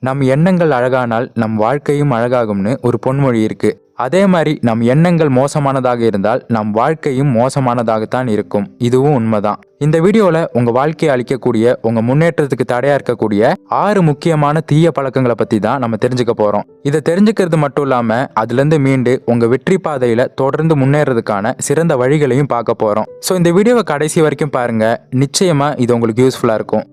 நம் எண்ணங்கள் அழகானால் நம் வாழ்க்கையும் அழகாகும்னு ஒரு பொன்மொழி இருக்கு. அதே மாதிரி நம் எண்ணங்கள் மோசமானதாக இருந்தால் நம் வாழ்க்கையும் மோசமானதாகத்தான் இருக்கும். இதுவும் உண்மைதான். இந்த வீடியோல உங்க வாழ்க்கையை அளிக்கக்கூடிய, உங்க முன்னேற்றத்துக்கு தடையா இருக்கக்கூடிய 6 முக்கியமான தீய பழக்கங்களை பத்தி தான் நம்ம தெரிஞ்சுக்க போறோம். இதை தெரிஞ்சுக்கிறது மட்டும் இல்லாம அதுல இருந்து மீண்டு உங்க வெற்றி பாதையில தொடர்ந்து முன்னேறதுக்கான சிறந்த வழிகளையும் பார்க்க போறோம். ஸோ இந்த வீடியோவை கடைசி வரைக்கும் பாருங்க. நிச்சயமா இது உங்களுக்கு யூஸ்ஃபுல்லா இருக்கும்.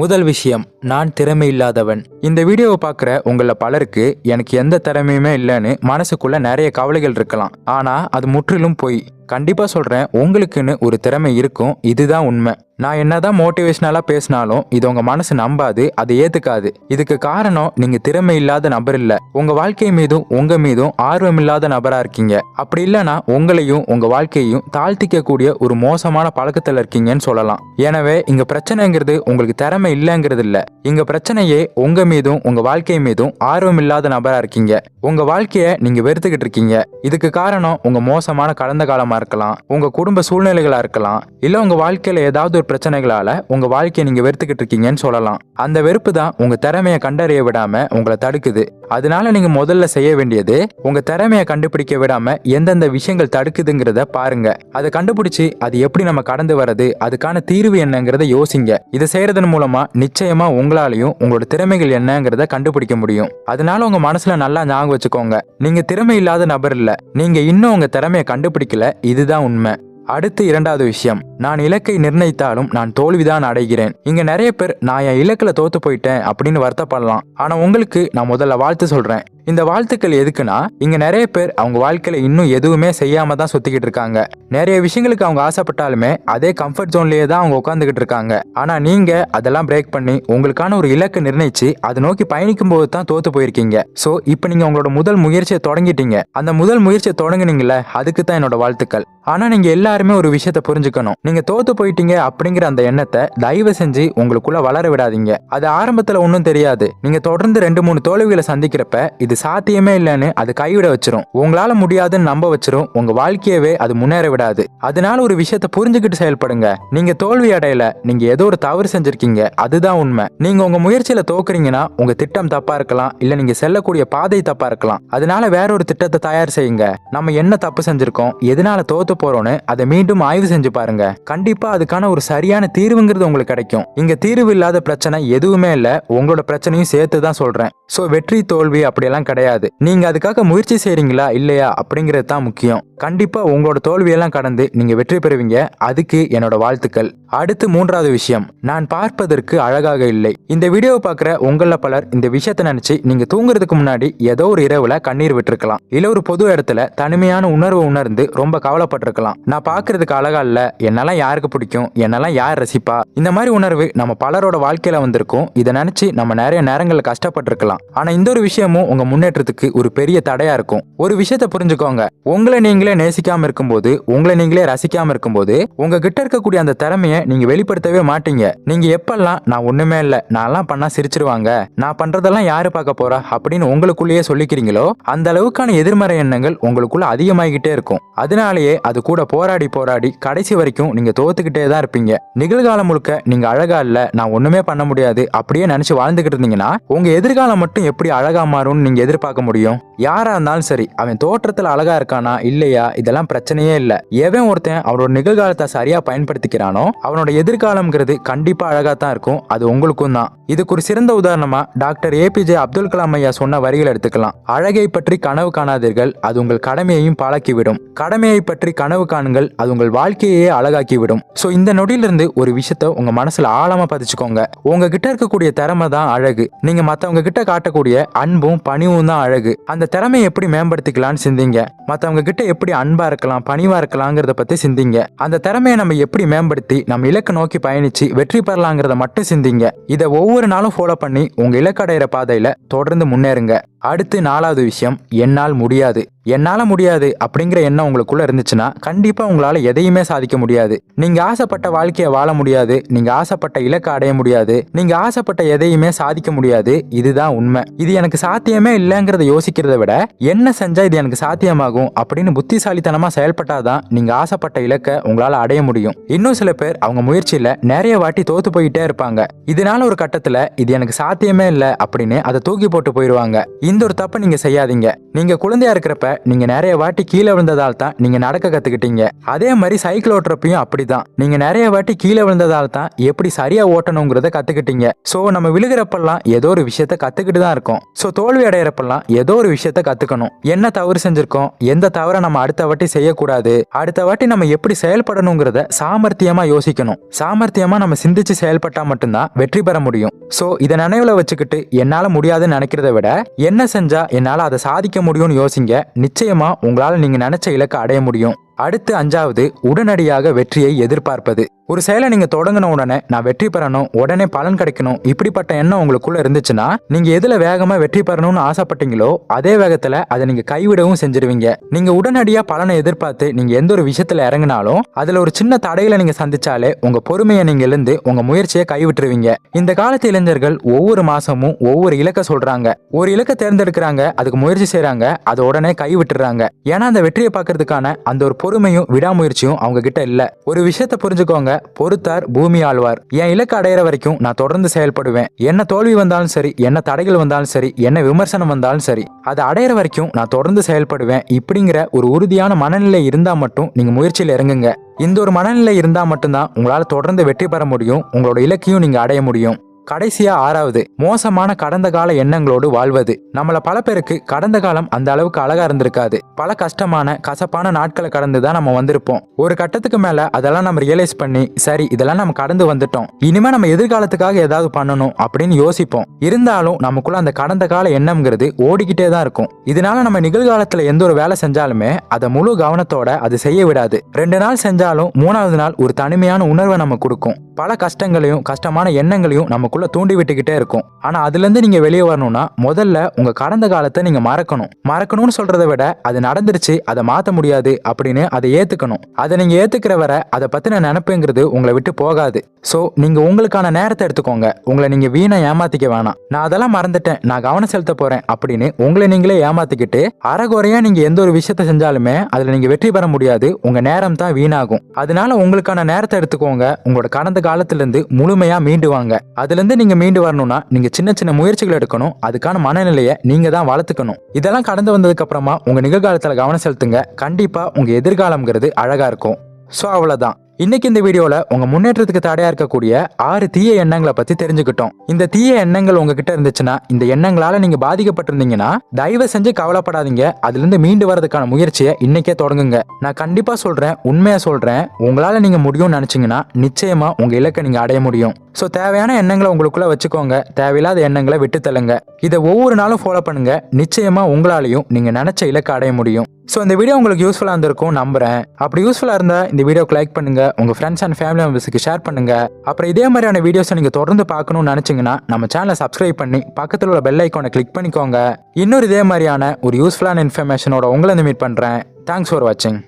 முதல் விஷயம், நான் திறமை இல்லாதவன். இந்த வீடியோவை பார்க்குற உங்களில் பலருக்கு எனக்கு எந்த திறமையுமே இல்லைன்னு மனசுக்குள்ள நிறைய கவலைகள் இருக்கலாம். ஆனா அது முற்றிலும் பொய். கண்டிப்பா சொல்றேன், உங்களுக்குன்னு ஒரு திறமை இருக்கும். இதுதான் உண்மை. நான் என்னதான் மோட்டிவேஷனலா பேசினாலும் இது உங்க மனசு நம்பாது, அதை ஏத்துக்காது. இதுக்கு காரணம் நீங்க திறமை இல்லாத நபர் இல்ல, உங்க வாழ்க்கை மீதும் உங்க மீதும் ஆர்வம் இல்லாத நபரா இருக்கீங்க. அப்படி இல்லைன்னா உங்களையும் உங்க வாழ்க்கையையும் தாழ்த்திக்க கூடிய ஒரு மோசமான பழக்கத்துல இருக்கீங்கன்னு சொல்லலாம். எனவே இங்க பிரச்சனைங்கிறது உங்களுக்கு திறமை இல்லைங்கிறது இல்ல. இங்க பிரச்சனையே உங்க மீதும் உங்க வாழ்க்கை மீதும் ஆர்வம் இல்லாத நபரா இருக்கீங்க. உங்க வாழ்க்கைய நீங்க வெறுத்துக்கிட்டு இருக்கீங்க. இதுக்கு காரணம் உங்க மோசமான கடந்த காலமா இருக்கலாம், உங்க குடும்ப சூழ்நிலைகளா இருக்கலாம், இல்ல உங்க வாழ்க்கையில ஏதாவது ஒரு பிரச்சனைகளால உங்க வாழ்க்கையை நீங்க வெறுத்துக்கிட்டு இருக்கீங்கன்னு சொல்லலாம். அந்த வெறுப்பு தான் உங்க திறமையை கண்டறிய விடாம உங்களை தடுக்குது. அதனால நீங்க முதல்ல செய்ய வேண்டியது, உங்க திறமையை கண்டுபிடிக்க விடாம எந்தெந்த விஷயங்கள் தடுக்குதுங்கிறத பாருங்க. அதை கண்டுபிடிச்சு அது எப்படி நம்ம கடந்து வர்றது, அதுக்கான தீர்வு என்னங்கிறத யோசிங்க. இதை செய்யறதன் மூலமா நிச்சயமா உங்களாலையும் உங்களோட திறமைகள் என்னங்கிறத கண்டுபிடிக்க முடியும். அதனால உங்க மனசுல நல்லா ஞாபகம் வச்சுக்கோங்க, நீங்க திறமை இல்லாத நபர் இல்ல, நீங்க இன்னும் உங்க திறமையை கண்டுபிடிக்கல. இதுதான் உண்மை. அடுத்து இரண்டாவது விஷயம், நான் இலக்கை நிர்ணயித்தாலும் நான் தோல்விதான் அடைகிறேன். இங்க நிறைய பேர் நான் என் இலக்குல தோத்து போயிட்டேன் அப்படின்னு வருத்தப்படலாம். ஆனா உங்களுக்கு நான் முதல்ல வாழ்த்து சொல்றேன். இந்த வாழ்த்துக்கள் எதுக்குன்னா, இங்க நிறைய பேர் அவங்க வாழ்க்கையில இன்னும் எதுவுமே செய்யாம தான் சுத்திக்கிட்டு இருக்காங்க. நிறைய விஷயங்களுக்கு அவங்க ஆசைப்பட்டாலுமே அதே கம்ஃபர்ட் ஜோன்லயே தான் அவங்க உட்காந்துக்கிட்டு இருக்காங்க. ஆனா நீங்க அதெல்லாம் பிரேக் பண்ணி உங்களுக்கான ஒரு இலக்கு நிர்ணயிச்சு அதை நோக்கி பயணிக்கும் போது தான் தோத்து போயிருக்கீங்க. சோ இப்ப நீங்க உங்களோட முதல் முயற்சியை தொடங்கிட்டீங்க. அந்த முதல் முயற்சியை தொடங்குனீங்கல்ல, அதுக்கு தான் என்னோட வாழ்த்துக்கள். ஆனா நீங்க எல்லாருமே ஒரு விஷயத்த புரிஞ்சுக்கணும், நீங்க தோத்து போயிட்டீங்க அப்படிங்கிற அந்த எண்ணத்தை தயவு செஞ்சு உங்களுக்குள்ள வளர விடாதீங்க. அது ஆரம்பத்துல ஒன்னும் தெரியாது. நீங்க தொடர்ந்து 2-3 தோல்விகளை சந்திக்கிறப்ப இது சாத்தியமே இல்லைன்னு அது கைவிட வச்சிரும், உங்களால முடியாதுன்னு நம்ப வச்சிரும், உங்க வாழ்க்கையவே அது முன்னேற விடாது. அதனால ஒரு விஷயத்த புரிஞ்சுக்கிட்டு செயல்படுங்க. நீங்க தோல்வி அடையல, நீங்க ஏதோ ஒரு தவறு செஞ்சிருக்கீங்க, அதுதான் உண்மை. நீங்க உங்க முயற்சியில தோக்குறீங்கன்னா உங்க திட்டம் தப்பா இருக்கலாம், இல்ல நீங்க செல்லக்கூடிய பாதை தப்பா இருக்கலாம். அதனால வேற ஒரு திட்டத்தை தயார் செய்யுங்க. நம்ம என்ன தப்பு செஞ்சிருக்கோம், எதனால தோத்து போறோம்னு அதை மீண்டும் ஆய்வு செஞ்சு பாருங்க. கண்டிப்பா அதுக்கான ஒரு சரியான தீர்வுங்கிறது உங்களுக்கு கிடைக்கும். இங்க தீர்வு இல்லாத பிரச்சனை எதுவுமே இல்ல, உங்களோட பிரச்சனையும் சேர்த்து தான் சொல்றேன். சோ வெற்றி தோல்வி அப்படியெல்லாம் கிடையாது. நீங்க அதுக்காக முயற்சி செய்றீங்களா இல்லையா அப்படிங்கிறது தான் முக்கியம். கண்டிப்பா உங்களோட தோல்வியெல்லாம் கடந்து நீங்க வெற்றி பெறுவீங்க. அதுக்கு என்னோட வாழ்த்துக்கள். அடுத்து மூன்றாவது விஷயம், நான் பார்ப்பதற்கு அழகாக இல்லை. இந்த வீடியோவை பார்க்குற உங்கள பலர் இந்த விஷயத்தை நினைச்சு நீங்க தூங்குறதுக்கு முன்னாடி ஏதோ ஒரு இரவுல கண்ணீர் விட்டுருக்கலாம், இல்ல ஒரு பொது இடத்துல தனிமையான உணர்வை உணர்ந்து ரொம்ப கவலைப்பட்டிருக்கலாம். நான் பார்க்கறதுக்கு அழகா இல்ல, என்னெல்லாம் யாருக்கு பிடிக்கும், என்னெல்லாம் யார் ரசிப்பா, இந்த மாதிரி உணர்வு நம்ம பலரோட வாழ்க்கையில வந்திருக்கும். இதை நினைச்சு நம்ம நிறைய நேரங்கள்ல கஷ்டப்பட்டிருக்கலாம். ஆனா இந்த ஒரு விஷயமும் உங்க முன்னேற்றத்துக்கு ஒரு பெரிய தடையா இருக்கும். ஒரு விஷயத்தை புரிஞ்சுக்கோங்க, உங்களை நீங்களே நேசிக்காம இருக்கும்போது, உங்களை நீங்களே ரசிக்காம இருக்கும்போது உங்ககிட்ட இருக்கக்கூடிய அந்த திறமையை நீங்க வெளிப்படுத்தவே மாட்டீங்க. நீங்க எப்பெல்லாம் நான் ஒண்ணுமே இல்ல, நான்லாம் பண்ணா சிரிச்சிருவாங்க, நான் பண்றதெல்லாம் யாரு பார்க்க போறா அப்படின்னு உங்களுக்குள்ளேயே சொல்லிக்கிறீங்களோ, அந்த அளவுக்கான எதிர்மறை எண்ணங்கள் உங்களுக்குள்ள அதிகமாகிட்டே இருக்கும். அதனாலேயே அது கூட போராடி போராடி கடைசி வரைக்கும் நீங்க தோத்துக்கிட்டே தான் இருப்பீங்க. நிகழ்காலம் முழுக்க நீங்க அழகா இல்ல, நான் ஒண்ணுமே பண்ண முடியாது அப்படியே நினைச்சு வாழ்ந்துகிட்டு இருந்தீங்கன்னா உங்க எதிர்காலம் மட்டும் எப்படி அழகா மாறும்னு நீங்க எதிர்பார்க்க முடியும்? யாரா இருந்தாலும் சரி, அவன் தோற்றத்துல அழகா இருக்கானா இல்லையா இதெல்லாம் பிரச்சனையே இல்ல. எவன் ஒருத்தன் அவனோட நிகழ்காலத்தை சரியா பயன்படுத்திக்கிறானோ அவனோட எதிர்காலம்ங்கிறது கண்டிப்பா அழகா தான் இருக்கும். அது உங்களுக்கும் தான். இதுக்கு ஒரு சிறந்த உதாரணமா டாக்டர் ஏபிஜே அப்துல் கலாம் ஐயா சொன்ன வரிகள் எடுத்துக்கலாம். அழகை பற்றி கனவு காணாதீர்கள், அது உங்கள் கடமையையும் பாழாக்கிவிடும். கடமையை பற்றி கனவு காணுங்கள், அது உங்கள் வாழ்க்கையே அழகாக்கிவிடும். சோ இந்த நொடியிலிருந்து ஒரு விஷயத்த உங்க மனசுல ஆழமா பதிச்சுக்கோங்க. உங்ககிட்ட இருக்கக்கூடிய திறமை தான் அழகு. நீங்க மத்தவங்க கிட்ட காட்டக்கூடிய அன்பும் பணிவும் தான் அழகு. அந்த திறமையை எப்படி மேம்படுத்திக்கலாம்னு சிந்திங்க. மத்தவங்க கிட்ட எப்படி அன்பா இருக்கலாம், பணிவா இருக்கலாங்கிறத பத்தி சிந்திங்க. அந்த திறமையை நம்ம எப்படி மேம்படுத்தி நம்ம இலக்கை நோக்கி பயணிச்சு வெற்றி பெறலாங்கிறத மட்டும் சிந்திங்க. இதை ஒவ்வொரு நாளும் ஃபாலோ பண்ணி உங்க இலக்கு அடையிற பாதையில தொடர்ந்து முன்னேறுங்க. அடுத்து 4வது விஷயம், என்னால் முடியாது. என்னால முடியாது அப்படிங்கிற எண்ணம் உங்களுக்குள்ள இருந்துச்சுன்னா கண்டிப்பா உங்களால எதையுமே சாதிக்க முடியாது. நீங்க ஆசைப்பட்ட வாழ்க்கையை வாழ முடியாது, நீங்க ஆசைப்பட்ட இலக்கை அடைய முடியாது, நீங்க ஆசைப்பட்ட எதையுமே சாதிக்க முடியாது. இதுதான் உண்மை. இது எனக்கு சாத்தியமே இல்லைங்கிறத யோசிக்கிறத விட என்ன செஞ்சா இது எனக்கு சாத்தியமாகும் அப்படின்னு புத்திசாலித்தனமா செயல்பட்டாதான் நீங்க ஆசைப்பட்ட இலக்கை உங்களால அடைய முடியும். இன்னும் சில பேர் அவங்க முயற்சியில நிறைய வாட்டி தோத்து போயிட்டே இருப்பாங்க. இதனால ஒரு கட்டத்துல இது எனக்கு சாத்தியமே இல்லை அப்படின்னு அதை தூக்கி போட்டு போயிருவாங்க. இந்த ஒரு தப்பை நீங்க செய்யாதீங்க. நீங்க குழந்தையா இருக்கிறப்ப நீங்க நிறைய வாட்டி கீழே விழுந்ததால் தான் நீங்க நடக்க கத்துக்கிட்டீங்க. அதே மாதிரி சைக்கிள் ஓட்டுறப்பையும் அப்படிதான். நீங்க நிறைய வாட்டி கீழே விழுந்ததால் தான் எப்படி சரியா ஓட்டணுங்கிறத கத்துக்கிட்டீங்க. சோ நம்ம விழுகிறப்பெல்லாம் ஏதோ ஒரு விஷயத்த கத்துக்கிட்டு தான் இருக்கோம். சோ தோல்வி அடையிறப்பெல்லாம் ஏதோ ஒரு விஷயத்த கத்துக்கணும். என்ன தவறு செஞ்சிருக்கோம், எந்த தவறை நம்ம அடுத்த வாட்டி செய்யக்கூடாது, அடுத்த வாட்டி நம்ம எப்படி செயல்படணுங்கிறத சாமர்த்தியமா யோசிக்கணும். சாமர்த்தியமா நம்ம சிந்திச்சு செயல்பட்டா மட்டும்தான் வெற்றி பெற முடியும். சோ இதை நினைவுல வச்சுக்கிட்டு என்னால முடியாதுன்னு நினைக்கிறத விட என்ன செஞ்சா என்னால அதை சாதிக்க முடியும்னு யோசிங்க. நிச்சயமா உங்களால நீங்க நினைச்ச இலக்கை அடைய முடியும். அடுத்து 5வது, உடனடியாக வெற்றியை எதிர்பார்ப்பது. ஒரு செயலை நீங்க தொடங்கின உடனே நான் வெற்றி பெறணும், உடனே பலன் கிடைக்கணும், இப்படிப்பட்ட எண்ணம் உங்களுக்குள்ள இருந்துச்சுன்னா நீங்க எதுல வேகமா வெற்றி பெறணும்னு ஆசைப்பட்டீங்களோ அதே வேகத்துல அதை நீங்க கைவிடவும் செஞ்சிருவீங்க. நீங்க உடனடியா பலனை எதிர்பார்த்து நீங்க எந்த ஒரு விஷயத்துல இறங்கினாலும் அதுல ஒரு சின்ன தடைகளை நீங்க சந்திச்சாலே உங்க பொறுமையை நீங்க இழந்து உங்க முயற்சியை கைவிட்டுருவீங்க. இந்த காலத்து இளைஞர்கள் ஒவ்வொரு மாசமும் ஒவ்வொரு இலக்கை சொல்றாங்க. ஒரு இலக்கை தேர்ந்தெடுக்கிறாங்க, அதுக்கு முயற்சி செய்யறாங்க, அதை உடனே கைவிட்டுறாங்க. ஏன்னா அந்த வெற்றியை பார்க்கறதுக்கான அந்த ஒரு பொறுமையும் விடாமுயற்சியும் அவங்க கிட்ட இல்ல. ஒரு விஷயத்தை புரிஞ்சுக்கோங்க, பொறுத்தார் பூமி ஆழ்வார். என் இலக்கு அடையிற வரைக்கும் நான் தொடர்ந்து செயல்படுவேன். என்ன தோல்வி வந்தாலும் சரி, என்ன தடைகள் வந்தாலும் சரி, என்ன விமர்சனம் வந்தாலும் சரி, அதை அடையிற வரைக்கும் நான் தொடர்ந்து செயல்படுவேன். இப்படிங்கிற ஒரு உறுதியான மனநிலை இருந்தா மட்டும் நீங்க முயற்சியில் இறங்குங்க. இந்த ஒரு மனநிலை இருந்தா மட்டும்தான் உங்களால தொடர்ந்து வெற்றி பெற முடியும். உங்களோட இலக்கையும் நீங்க அடைய முடியும். கடைசியா 6வது, மோசமான கடந்த கால எண்ணங்களோடு வாழ்வது. நம்மள பல பேருக்கு கடந்த காலம் அந்த அளவுக்கு அழகா இருந்திருக்காது. பல கஷ்டமான கசப்பான நாட்களை கடந்துதான் நம்ம வந்திருப்போம். ஒரு கட்டத்துக்கு மேல அதெல்லாம் நம்ம ரியலைஸ் பண்ணி சரி இதெல்லாம் நம்ம கடந்து வந்துட்டோம், இனிமே நம்ம எதிர்காலத்துக்காக ஏதாவது பண்ணணும் அப்படின்னு யோசிப்போம். இருந்தாலும் நமக்குள்ள அந்த கடந்த கால எண்ணம்ங்கிறது ஓடிக்கிட்டே தான் இருக்கும். இதனால நம்ம நிகழ்காலத்துல எந்த ஒரு வேலை செஞ்சாலுமே அதை முழு கவனத்தோட அது செய்ய விடாது. 2 நாள் செஞ்சாலும் 3வது நாள் ஒரு தனிமையான உணர்வை நம்ம கொடுக்கும். பல கஷ்டங்களையும் கஷ்டமான எண்ணங்களையும் நமக்குள்ள தூண்டி விட்டுக்கிட்டே இருக்கும். ஆனா அதுல இருந்து நீங்க வெளியே வரணும்னா முதல்ல உங்க கடந்த காலத்தை நீங்க மறக்கணும்னு சொல்றதை விட அது நடந்துருச்சு, அதை மாத்த முடியாது அப்படின்னு அதை ஏத்துக்கணும். அதை நீங்க ஏத்துக்கிற வரை அதை பத்தின நினைப்புங்கிறது உங்களை விட்டு போகாது. சோ நீங்க உங்களுக்கான நேரத்தை எடுத்துக்கோங்க. உங்களை நீங்க வீணா ஏமாத்திக்க வேணாம். நான் அதெல்லாம் மறந்துட்டேன், நான் கவனம் செலுத்த போறேன் அப்படின்னு உங்களை நீங்களே ஏமாத்திக்கிட்டு அரைகுறையா நீங்க எந்த ஒரு விஷயத்த செஞ்சாலுமே அதுல நீங்க வெற்றி பெற முடியாது. உங்க நேரம் தான் வீணாகும். அதனால உங்களுக்கான நேரத்தை எடுத்துக்கோங்க. உங்களோட கடந்த காலத்துல இருந்து முழுமையா மீண்டு வாங்க. அதுல இருந்து நீங்க மீண்டு வரணும்னா நீங்க சின்ன சின்ன முயற்சிகள் எடுக்கணும். அதுக்கான மனநிலையை நீங்க தான் வளர்த்துக்கணும். இதெல்லாம் கடந்து வந்ததுக்கு அப்புறமா உங்க நிகழ்காலத்துல கவனம் செலுத்துங்க. கண்டிப்பா உங்க எதிர்காலம்ங்கிறது அழகா இருக்கும். சோ அவ்வளவுதான். இன்னைக்கு இந்த வீடியோல உங்க முன்னேற்றத்துக்கு தடையா இருக்கக்கூடிய 6 தீய எண்ணங்களை பத்தி தெரிஞ்சுக்கிட்டோம். இந்த தீய எண்ணங்கள் உங்ககிட்ட இருந்துச்சுன்னா, இந்த எண்ணங்களால நீங்க பாதிக்கப்பட்டிருந்தீங்கன்னா தயவு செஞ்சு கவலைப்படாதீங்க. அதுல இருந்து மீண்டு வரதுக்கான முயற்சியை இன்னைக்கே தொடங்குங்க. நான் கண்டிப்பா சொல்றேன், உண்மையா சொல்றேன், உங்களால நீங்க முடியும்னு நினைச்சீங்கன்னா நிச்சயமா உங்க இலக்கை நீங்க அடைய முடியும். சோ தேவையான எண்ணங்களை உங்களுக்குள்ள வச்சுக்கோங்க, தேவையில்லாத எண்ணங்களை விட்டு தள்ளுங்க. இதை ஒவ்வொரு நாளும் ஃபாலோ பண்ணுங்க. நிச்சயமா உங்களாலையும் நீங்க நினைச்ச இலக்கை அடைய முடியும். ஸோ இந்த வீடியோ உங்களுக்கு யூஸ்ஃபுல்லாக இருந்திருக்கும் நம்புறேன். அப்படி யூஸ்ஃபுல்லாக இருந்தால் இந்த வீடியோக்கு லைக் பண்ணுங்க, உங்கள் ஃப்ரெண்ட்ஸ் அண்ட் ஃபேமிலி மெம்பர்ஸுக்கு ஷேர் பண்ணுங்க. அப்புறம் இதே மாதிரியான வீடியோஸை நீங்கள் தொடர்ந்து பார்க்கணும்னு நினச்சிங்கன்னா நம்ம சேனலை சப்ஸ்கிரைப் பண்ணி பக்கத்தில் உள்ள பெல் ஐக்கானை கிளிக் பண்ணிக்கோங்க. இன்னொரு இதே மாதிரியான ஒரு யூஸ்ஃபுல்லான இன்ஃபர்மேஷனோட உங்களை மீட் பண்ணுறேன். தேங்க்ஸ் ஃபார் வாட்சிங்.